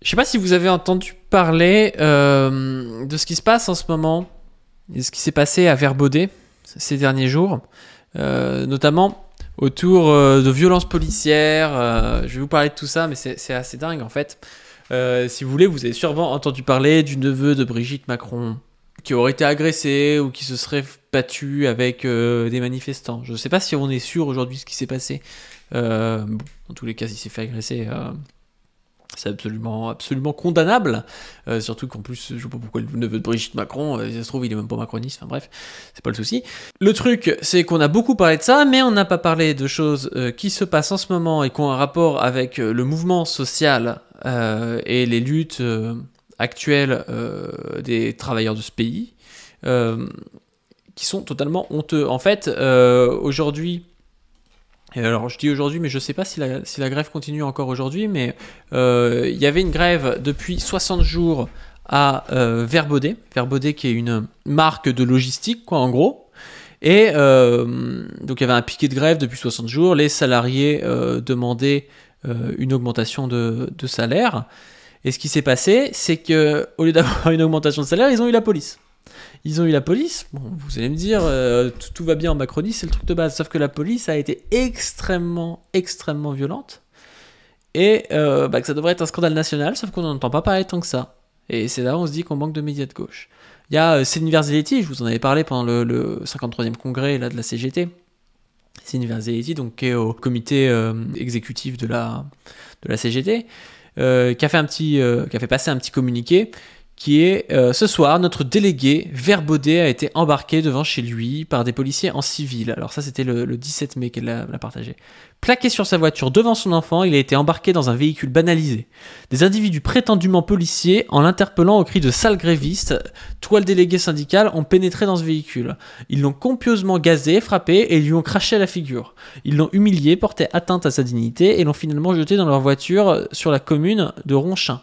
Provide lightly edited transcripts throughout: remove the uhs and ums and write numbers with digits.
Je sais pas si vous avez entendu parler de ce qui se passe en ce moment, et ce qui s'est passé à Verbaudet ces derniers jours, notamment autour de violences policières. Je vais vous parler de tout ça, mais c'est assez dingue en fait. Si vous voulez, vous avez sûrement entendu parler du neveu de Brigitte Macron qui aurait été agressé ou qui se serait battu avec des manifestants. Je ne sais pas si on est sûr aujourd'hui de ce qui s'est passé. Bon, en tous les cas, s'il s'est fait agresser, c'est absolument condamnable. Surtout qu'en plus, je ne sais pas pourquoi le neveu de Brigitte Macron, ça se trouve, il est même pas macroniste. Enfin bref, c'est pas le souci. Le truc, c'est qu'on a beaucoup parlé de ça, mais on n'a pas parlé de choses qui se passent en ce moment et qui ont un rapport avec le mouvement social et les luttes actuelles des travailleurs de ce pays, qui sont totalement honteux. En fait, aujourd'hui, et alors je dis aujourd'hui, mais je sais pas si la grève continue encore aujourd'hui, mais il y avait une grève depuis 60 jours à Verbaudet. Verbaudet qui est une marque de logistique, quoi, en gros. Et donc il y avait un piquet de grève depuis 60 jours. Les salariés demandaient une augmentation de salaire. Et ce qui s'est passé, c'est qu'au lieu d'avoir une augmentation de salaire, ils ont eu la police. Ils ont eu la police. Bon, vous allez me dire, tout va bien en Macronie, c'est le truc de base. Sauf que la police a été extrêmement violente. Et que ça devrait être un scandale national, sauf qu'on n'en entend pas parler tant que ça. Et c'est là où on se dit qu'on manque de médias de gauche. Il y a Céline Verzelletti, je vous en avais parlé pendant le 53e congrès là, de la CGT. Céline Verzelletti, donc, qui est au comité exécutif de la CGT, qui a fait passer un petit communiqué qui est ce soir, notre délégué Verbaudet a été embarqué devant chez lui par des policiers en civil. Alors ça, c'était le 17 mai qu'elle l'a partagé. Plaqué sur sa voiture devant son enfant, il a été embarqué dans un véhicule banalisé. Des individus prétendument policiers, en l'interpellant au cri de sale gréviste, toi le délégué syndical, ont pénétré dans ce véhicule. Ils l'ont copieusement gazé, frappé et lui ont craché à la figure. Ils l'ont humilié, porté atteinte à sa dignité et l'ont finalement jeté dans leur voiture sur la commune de Ronchin.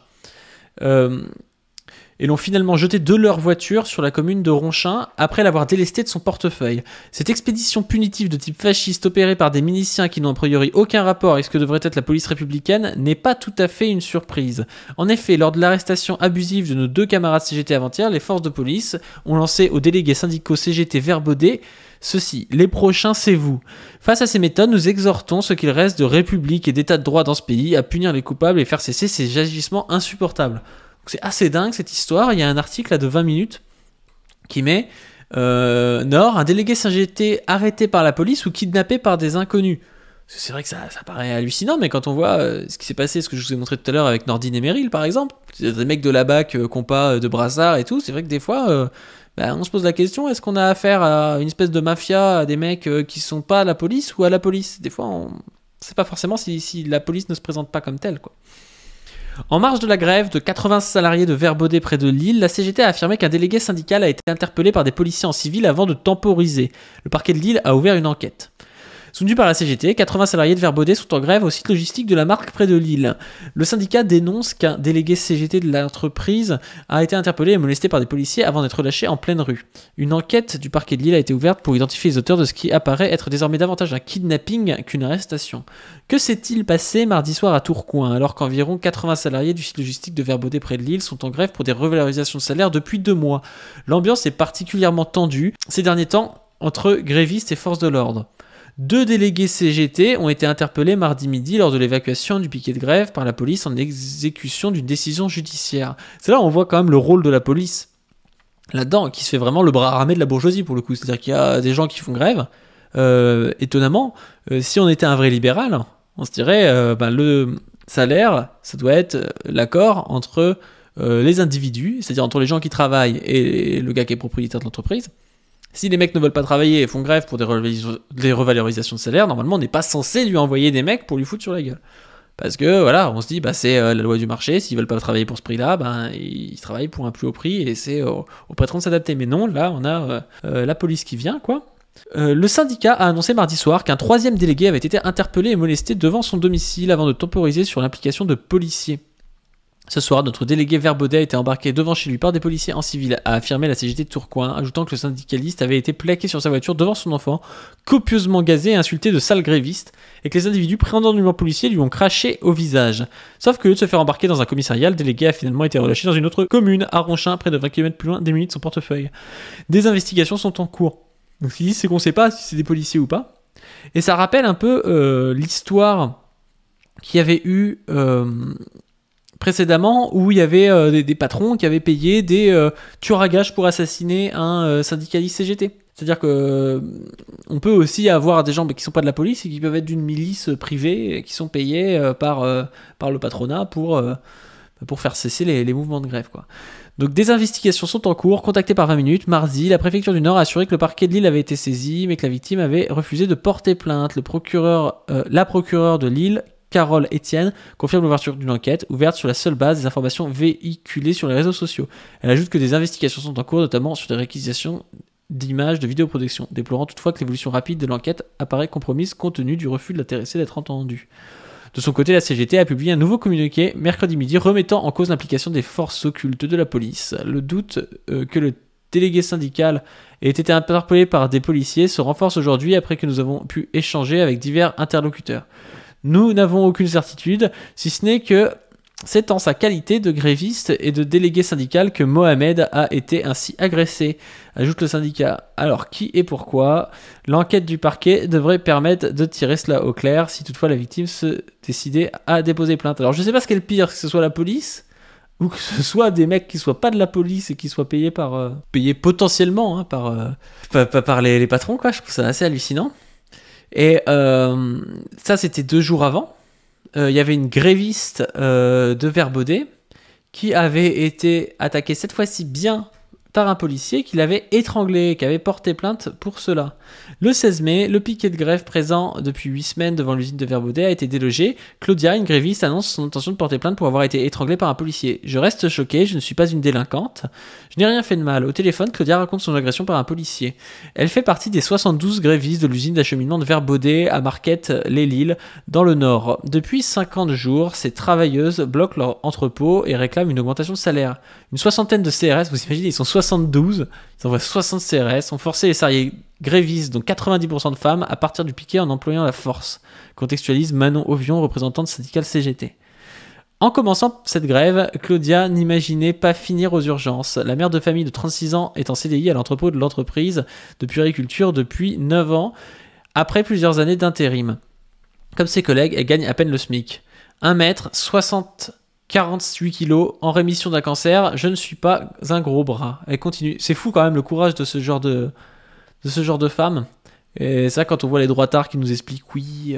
Et l'ont finalement jeté de leur voiture sur la commune de Ronchin après l'avoir délesté de son portefeuille. Cette expédition punitive de type fasciste opérée par des miliciens qui n'ont a priori aucun rapport avec ce que devrait être la police républicaine n'est pas tout à fait une surprise. En effet, lors de l'arrestation abusive de nos deux camarades CGT avant-hier, les forces de police ont lancé aux délégués syndicaux CGT Verbaudet ceci: les prochains, c'est vous. Face à ces méthodes, nous exhortons ce qu'il reste de république et d'état de droit dans ce pays à punir les coupables et faire cesser ces agissements insupportables. C'est assez dingue cette histoire. Il y a un article là, de 20 minutes qui met Nord, un délégué CGT arrêté par la police ou kidnappé par des inconnus. C'est vrai que ça paraît hallucinant, mais quand on voit ce qui s'est passé, ce que je vous ai montré tout à l'heure avec Nordine et Meryl par exemple, des mecs de la BAC qui n'ont pas de brassard et tout, c'est vrai que des fois on se pose la question, est-ce qu'on a affaire à une espèce de mafia, à des mecs qui sont pas à la police ou à la police? Des fois on sait pas forcément si la police ne se présente pas comme telle, quoi. En marge de la grève de 80 salariés de Verbaudet près de Lille, la CGT a affirmé qu'un délégué syndical a été interpellé par des policiers en civil avant de temporiser. Le parquet de Lille a ouvert une enquête. Soutenu par la CGT, 80 salariés de Verbaudet sont en grève au site logistique de la Marque près de Lille. Le syndicat dénonce qu'un délégué CGT de l'entreprise a été interpellé et molesté par des policiers avant d'être relâché en pleine rue. Une enquête du parquet de Lille a été ouverte pour identifier les auteurs de ce qui apparaît être désormais davantage un kidnapping qu'une arrestation. Que s'est-il passé mardi soir à Tourcoing, alors qu'environ 80 salariés du site logistique de Verbaudet près de Lille sont en grève pour des revalorisations de salaire depuis 2 mois? L'ambiance est particulièrement tendue ces derniers temps entre grévistes et forces de l'ordre. 2 délégués CGT ont été interpellés mardi midi lors de l'évacuation du piquet de grève par la police en exécution d'une décision judiciaire. C'est là où on voit quand même le rôle de la police là-dedans, qui se fait vraiment le bras armé de la bourgeoisie pour le coup. C'est-à-dire qu'il y a des gens qui font grève. Étonnamment, si on était un vrai libéral, on se dirait le salaire, ça doit être l'accord entre les individus, c'est-à-dire entre les gens qui travaillent et le gars qui est propriétaire de l'entreprise. Si les mecs ne veulent pas travailler et font grève pour des revalorisations de salaire, normalement on n'est pas censé lui envoyer des mecs pour lui foutre sur la gueule. Parce que voilà, on se dit c'est la loi du marché, s'ils veulent pas travailler pour ce prix-là, ils travaillent pour un plus haut prix et c'est au patron de s'adapter. Mais non, là on a la police qui vient, quoi. Le syndicat a annoncé mardi soir qu'un 3e délégué avait été interpellé et molesté devant son domicile avant de temporiser sur l'implication de policiers. Ce soir, notre délégué Vert Baudet a été embarqué devant chez lui par des policiers en civil, a affirmé la CGT de Tourcoing, ajoutant que le syndicaliste avait été plaqué sur sa voiture devant son enfant, copieusement gazé et insulté de sale gréviste, et que les individus prétendument policiers lui ont craché au visage. Sauf que, au lieu de se faire embarquer dans un commissariat, le délégué a finalement été relâché dans une autre commune, à Ronchin, près de 20 km plus loin, démuni de son portefeuille. Des investigations sont en cours. Donc ce qu'ils disent, c'est qu'on ne sait pas si c'est des policiers ou pas. Et ça rappelle un peu l'histoire qu'il y avait eu précédemment, où il y avait des patrons qui avaient payé des tueurs à gages pour assassiner un syndicaliste CGT. C'est-à-dire que on peut aussi avoir des gens qui sont pas de la police et qui peuvent être d'une milice privée et qui sont payés par le patronat pour faire cesser les mouvements de grève, quoi. Donc des investigations sont en cours. Contacté par 20 minutes, mardi, la préfecture du Nord a assuré que le parquet de Lille avait été saisi, mais que la victime avait refusé de porter plainte. La procureure de Lille, Carole Etienne, confirme l'ouverture d'une enquête ouverte sur la seule base des informations véhiculées sur les réseaux sociaux. Elle ajoute que des investigations sont en cours, notamment sur des réquisitions d'images de vidéoprotection, déplorant toutefois que l'évolution rapide de l'enquête apparaît compromise compte tenu du refus de l'intéressé d'être entendu. De son côté, la CGT a publié un nouveau communiqué mercredi midi remettant en cause l'implication des forces occultes de la police. Le doute que le délégué syndical ait été interpellé par des policiers se renforce aujourd'hui après que nous avons pu échanger avec divers interlocuteurs. Nous n'avons aucune certitude, si ce n'est que c'est en sa qualité de gréviste et de délégué syndical que Mohamed a été ainsi agressé, ajoute le syndicat. Alors qui et pourquoi? L'enquête du parquet devrait permettre de tirer cela au clair si toutefois la victime se décidait à déposer plainte. Alors je sais pas ce qui est le pire, que ce soit la police ou que ce soit des mecs qui soient pas de la police et qui soient payés payés potentiellement par les patrons, quoi. Je trouve ça assez hallucinant. Et ça, c'était 2 jours avant. Il y avait une gréviste de Vert Baudet qui avait été attaquée cette fois-ci bien par un policier qui l'avait étranglé, qui avait porté plainte pour cela. Le 16 mai, le piquet de grève présent depuis 8 semaines devant l'usine de Vert Baudet a été délogé. Claudia, une gréviste, annonce son intention de porter plainte pour avoir été étranglée par un policier. Je reste choquée, je ne suis pas une délinquante. Je n'ai rien fait de mal. Au téléphone, Claudia raconte son agression par un policier. Elle fait partie des 72 grévistes de l'usine d'acheminement de Vert Baudet à Marquette-les-Lilles, dans le Nord. Depuis 50 jours, ces travailleuses bloquent leur entrepôt et réclament une augmentation de salaire. Une soixantaine de CRS, vous imaginez, ils sont 72, ils envoient 60 CRS, ont forcé les salariés grévistes, dont 90% de femmes, à partir du piquet en employant la force, contextualise Manon Ovion, représentante syndicale CGT. En commençant cette grève, Claudia n'imaginait pas finir aux urgences. La mère de famille de 36 ans est en CDI à l'entrepôt de l'entreprise de puériculture depuis 9 ans, après plusieurs années d'intérim. Comme ses collègues, elle gagne à peine le SMIC. 1 mètre, 48 kilos, en rémission d'un cancer, je ne suis pas un gros bras. Elle continue. C'est fou quand même le courage de ce genre de femme. Et ça, quand on voit les droitards qui nous expliquent, oui,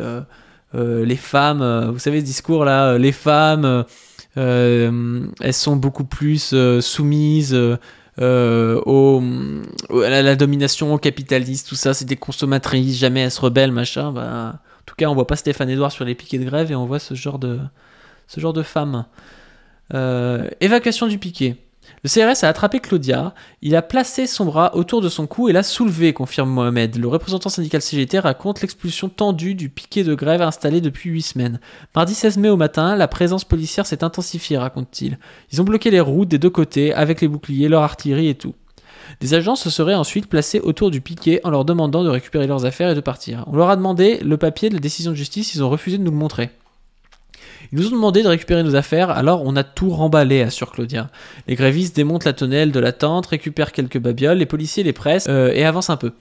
les femmes, vous savez ce discours là, les femmes, elles sont beaucoup plus soumises à la domination capitaliste, tout ça, c'est des consommatrices, jamais elles se rebellent, machin. Bah, en tout cas, on voit pas Stéphane Edouard sur les piquets de grève et on voit ce genre de femmes. Évacuation du piquet. Le CRS a attrapé Claudia, il a placé son bras autour de son cou et l'a soulevé, confirme Mohamed. Le représentant syndical CGT raconte l'expulsion tendue du piquet de grève installé depuis 8 semaines. Mardi 16 mai au matin, la présence policière s'est intensifiée, raconte-t-il. Ils ont bloqué les routes des deux côtés avec les boucliers, leur artillerie et tout. Des agents se seraient ensuite placés autour du piquet en leur demandant de récupérer leurs affaires et de partir. On leur a demandé le papier de la décision de justice, ils ont refusé de nous le montrer. Ils nous ont demandé de récupérer nos affaires, alors on a tout remballé, assure Claudia. Les grévistes démontent la tonnelle de la tente, récupèrent quelques babioles, les policiers les pressent et avancent un peu.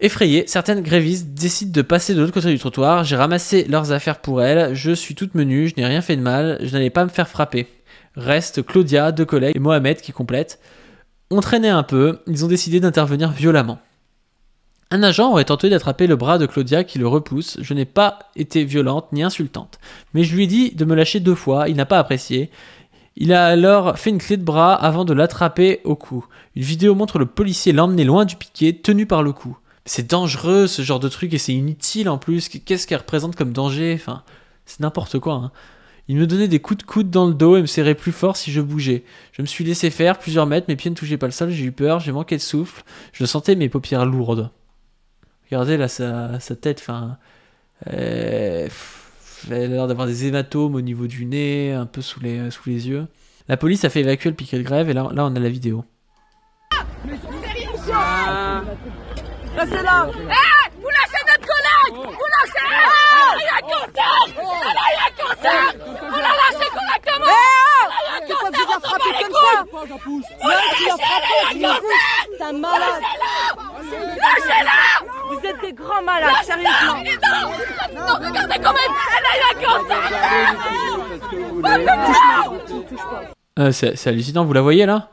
Effrayés, certaines grévistes décident de passer de l'autre côté du trottoir. J'ai ramassé leurs affaires pour elles, je suis toute menue, je n'ai rien fait de mal, je n'allais pas me faire frapper. Reste Claudia, 2 collègues et Mohamed qui complète. On traînait un peu, ils ont décidé d'intervenir violemment. Un agent aurait tenté d'attraper le bras de Claudia qui le repousse. Je n'ai pas été violente ni insultante. Mais je lui ai dit de me lâcher 2 fois, il n'a pas apprécié. Il a alors fait une clé de bras avant de l'attraper au cou. Une vidéo montre le policier l'emmener loin du piquet, tenu par le cou. C'est dangereux ce genre de truc et c'est inutile en plus. Qu'est-ce qu'elle représente comme danger? Enfin, c'est n'importe quoi, hein. Il me donnait des coups de coude dans le dos et me serrait plus fort si je bougeais. Je me suis laissé faire plusieurs mètres, mes pieds ne touchaient pas le sol, j'ai eu peur, j'ai manqué de souffle. Je sentais mes paupières lourdes. Regardez là sa tête, enfin... Elle a l'air d'avoir des hématomes au niveau du nez, un peu sous les yeux. La police a fait évacuer le piquet de grève et là on a la vidéo. Mais restez là. Vous lâchez notre collègue. Vous lâchez. Il y a un concert. Il y a un concert. On l'a lâché correctement. Il y a un concert. On s'en bat les couilles. Tu l'as frappé. T'es un malade. Lâchez-la. Vous êtes des grands malades, sérieusement. Non, regardez quand même. Elle a un concert. C'est hallucinant, vous la voyez là?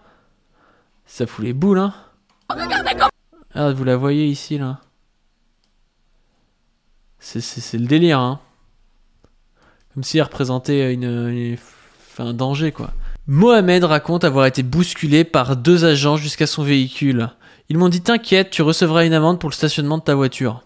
Ça fout les boules, hein? Regardez comme... Ah, vous la voyez ici, là? C'est le délire, hein? Comme si elle représentait un danger, quoi. Mohamed raconte avoir été bousculé par 2 agents jusqu'à son véhicule. Ils m'ont dit « T'inquiète, tu recevras une amende pour le stationnement de ta voiture ».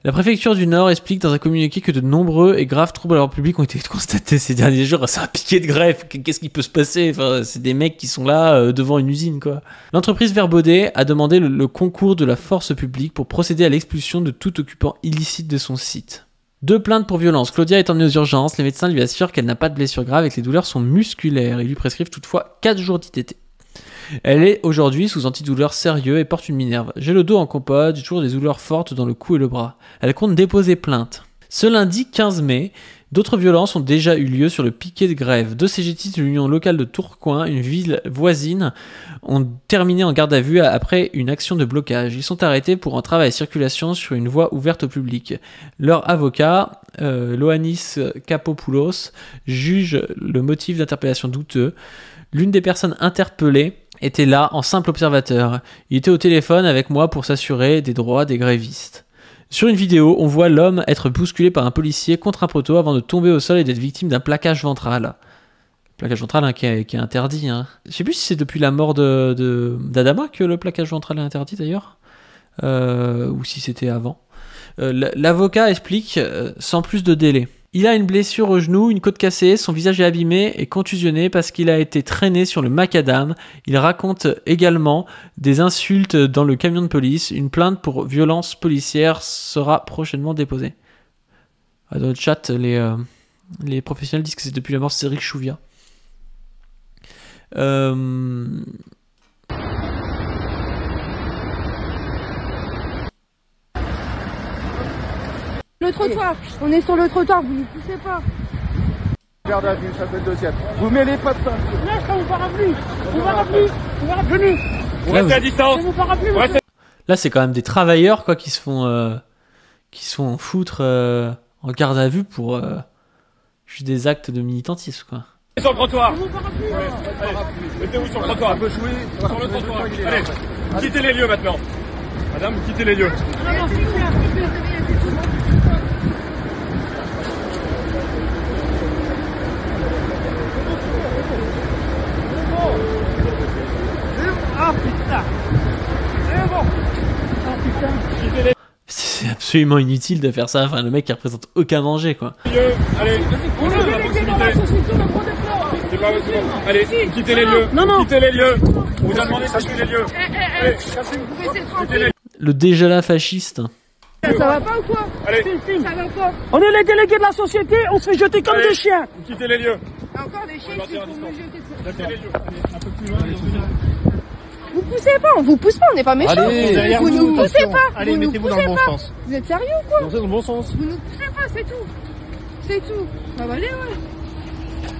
La préfecture du Nord explique dans un communiqué que de nombreux et graves troubles à l'ordre public ont été constatés ces derniers jours. C'est un piquet de grève, qu'est-ce qui peut se passer? Enfin, c'est des mecs qui sont là devant une usine, quoi. L'entreprise Verbaudet a demandé le concours de la force publique pour procéder à l'expulsion de tout occupant illicite de son site. 2 plaintes pour violence. Claudia est emmenée aux urgences. Les médecins lui assurent qu'elle n'a pas de blessure grave et que les douleurs sont musculaires. Ils lui prescrivent toutefois 4 jours d'ITT. Elle est aujourd'hui sous antidouleur sérieux et porte une minerve. J'ai le dos en compote, j'ai toujours des douleurs fortes dans le cou et le bras. Elle compte déposer plainte. Ce lundi 15 mai, d'autres violences ont déjà eu lieu sur le piquet de grève. 2 CGT de l'Union locale de Tourcoing, une ville voisine, ont terminé en garde à vue après une action de blocage. Ils sont arrêtés pour un travail circulation sur une voie ouverte au public. Leur avocat, Loannis Kapopoulos, juge le motif d'interpellation douteux. L'une des personnes interpellées était là en simple observateur. Il était au téléphone avec moi pour s'assurer des droits des grévistes. Sur une vidéo, on voit l'homme être bousculé par un policier contre un poteau avant de tomber au sol et d'être victime d'un plaquage ventral. Plaquage ventral hein, qui est interdit. Hein. Je sais plus si c'est depuis la mort d'Adama que le plaquage ventral est interdit d'ailleurs, ou si c'était avant. L'avocat explique sans plus de délai. Il a une blessure au genou, une côte cassée, son visage est abîmé et contusionné parce qu'il a été traîné sur le macadam. Il raconte également des insultes dans le camion de police. Une plainte pour violence policière sera prochainement déposée. Dans le chat, les professionnels disent que c'est depuis la mort de Cédric Chouviat. Le trottoir, on est sur le trottoir, vous ne poussez pas. Garde à vue, ça fait le 2e. Vous mêlez pas de ça. Là, ça vous parapluie. Vous parapluie. Vous parapluie. Vous restez à distance. Vous parapluie. Là, c'est quand même des travailleurs quoi, qui se font foutre en garde à vue pour juste des actes de militantisme. Quoi. Sur le trottoir. Vous parapluie. Mettez-vous sur le trottoir. Un peu jouer. Sur le trottoir. Allez, quittez les lieux maintenant. Madame, vous quittez les lieux. Non, c'est clair. Ah putain. C'est bon. Ah putain. C'est absolument inutile de faire ça. Enfin, le mec qui représente aucun danger, quoi. Allez, on est à proximité. C'est pas votre nom. Allez, quittez les lieux. Non. Quittez les lieux. On vous a demandé de quitter les lieux. Allez, quittez les lieux. Le déjà fasciste. Ça va pas ou quoi? Allez. Ça va pas. On est les délégués de la société, on se fait jeter comme des chiens. Quittez les lieux. Encore des chiens qui Partir à font distance. me jeter. Quittez les lieux. Un peu plus loin. Vous poussez pas, on vous pousse pas, on n'est pas méchants. Allez, vous nous poussez pas. Allez, vous nous mettez-vous dans poussez le bon pas. sens. Vous êtes sérieux ou quoi? Dans le bon sens. Vous nous poussez pas, c'est tout. C'est tout. Ça va aller, ouais.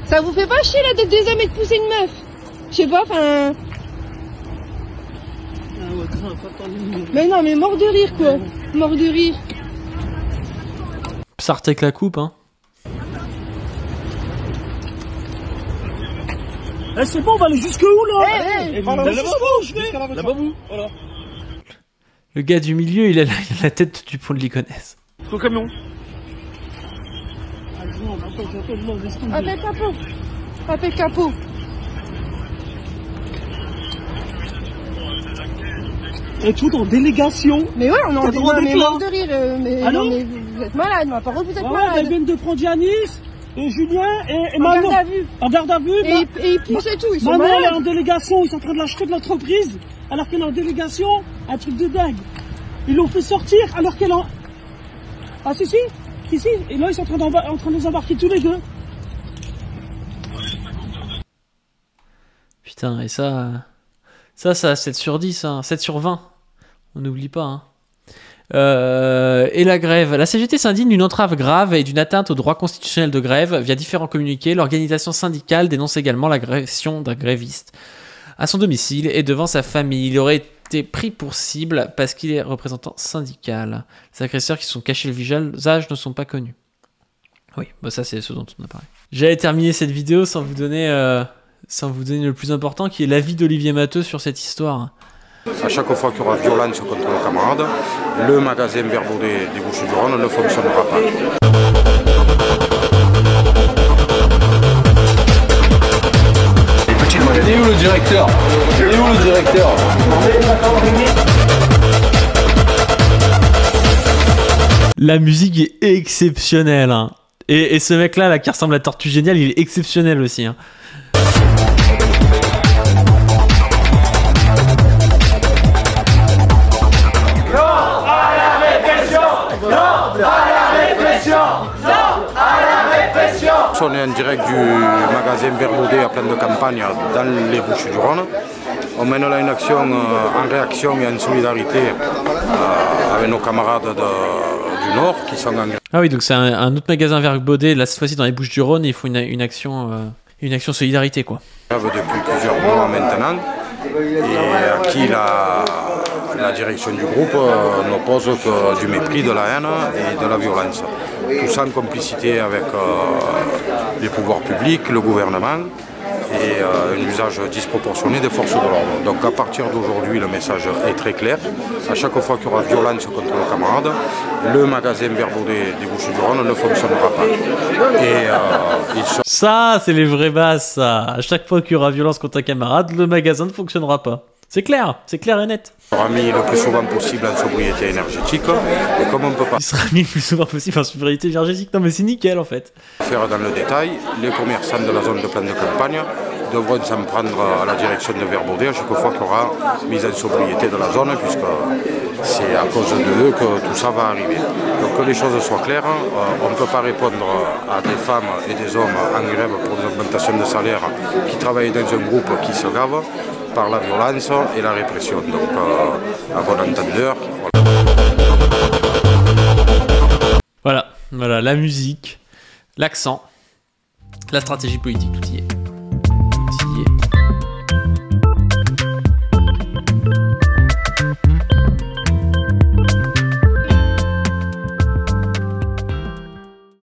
Ça vous fait pas chier là d'être des hommes et de pousser une meuf? Je sais pas, enfin. Mais non, mais mort de rire quoi. Mort de rire. Psartek la coupe, hein. Eh, c'est bon, on va aller jusque où là? Là-bas, vous. Voilà. Le gars du milieu, il a la tête du pont de Lyconesse. Au camion. Appelle capot. Appelle capot. Et tout en délégation. Mais ouais, on est en droit mais d'être là. mort de rire. Mais, Allô non, mais vous êtes malade, ma parole, vous êtes Ah ouais, elles malade. viennent de prendre Yanis et Julien et En Manon. garde à vue. En garde à vue. Et ils poussent et tout, ils sont Manon, elle est malades. en délégation, ils sont en train de l'acheter de l'entreprise, alors qu'elle est en délégation, un truc de dingue. Ils l'ont fait sortir alors qu'elle est en... Ah si, embarquent ici. Et là, ils sont en train de les embarquer tous les deux. Putain, et ça a 7 sur 10, hein, 7 sur 20. On n'oublie pas, hein. Et la grève. La CGT s'indigne d'une entrave grave et d'une atteinte au droit constitutionnel de grève. Via différents communiqués, l'organisation syndicale dénonce également l'agression d'un gréviste à son domicile et devant sa famille. Il aurait été pris pour cible parce qu'il est représentant syndical. Les agresseurs qui sont cachés le visage ne sont pas connus. Oui, bah ça c'est ce dont on a parlé. J'allais terminer cette vidéo sans vous donner le plus important qui est l'avis d'Olivier Matteux sur cette histoire. À chaque fois qu'il y aura violence contre nos camarades, le magasin Verbaudet des Bouches-du-Rhône ne fonctionnera pas. Il est où le directeur? Il est où le directeur? La musique est exceptionnelle, hein. Et ce mec là qui ressemble à Tortue Géniale, il est exceptionnel aussi, hein. On est en direct du magasin Verbaudet à Plaine de Campagne dans les Bouches-du-Rhône. On mène là une action en réaction et en solidarité avec nos camarades du Nord qui sont en grève. Ah oui, donc c'est un autre magasin Verbaudet, là cette fois-ci dans les Bouches-du-Rhône, et il faut une action solidarité, quoi. Depuis plusieurs mois maintenant, et à qui la direction du groupe n'oppose que du mépris, de la haine et de la violence. Tout ça en complicité avec les pouvoirs publics, le gouvernement et un usage disproportionné des forces de l'ordre. Donc à partir d'aujourd'hui, le message est très clair. À chaque fois qu'il y aura violence contre nos camarades, le magasin Verbaudet des Bouches-du-Rhône ne fonctionnera pas. Et ça, c'est les vraies bases, ça. À chaque fois qu'il y aura violence contre un camarade, le magasin ne fonctionnera pas. C'est clair et net. Il sera mis le plus souvent possible en sobriété énergétique. Et comme on ne peut pas Il sera mis le plus souvent possible en sobriété énergétique. Non mais c'est nickel en fait. Faire dans le détail, les commerçants de la zone de Plaine de Campagne devront s'en prendre à la direction de Verbaudet à chaque fois qu'il y aura mise en sobriété de la zone, puisque c'est à cause d'eux que tout ça va arriver. Donc que les choses soient claires, on ne peut pas répondre à des femmes et des hommes en grève pour des augmentations de salaire qui travaillent dans un groupe qui se gave par la violence et la répression. Donc à bon entendeur. Voilà, la musique, l'accent, la stratégie politique, tout y est.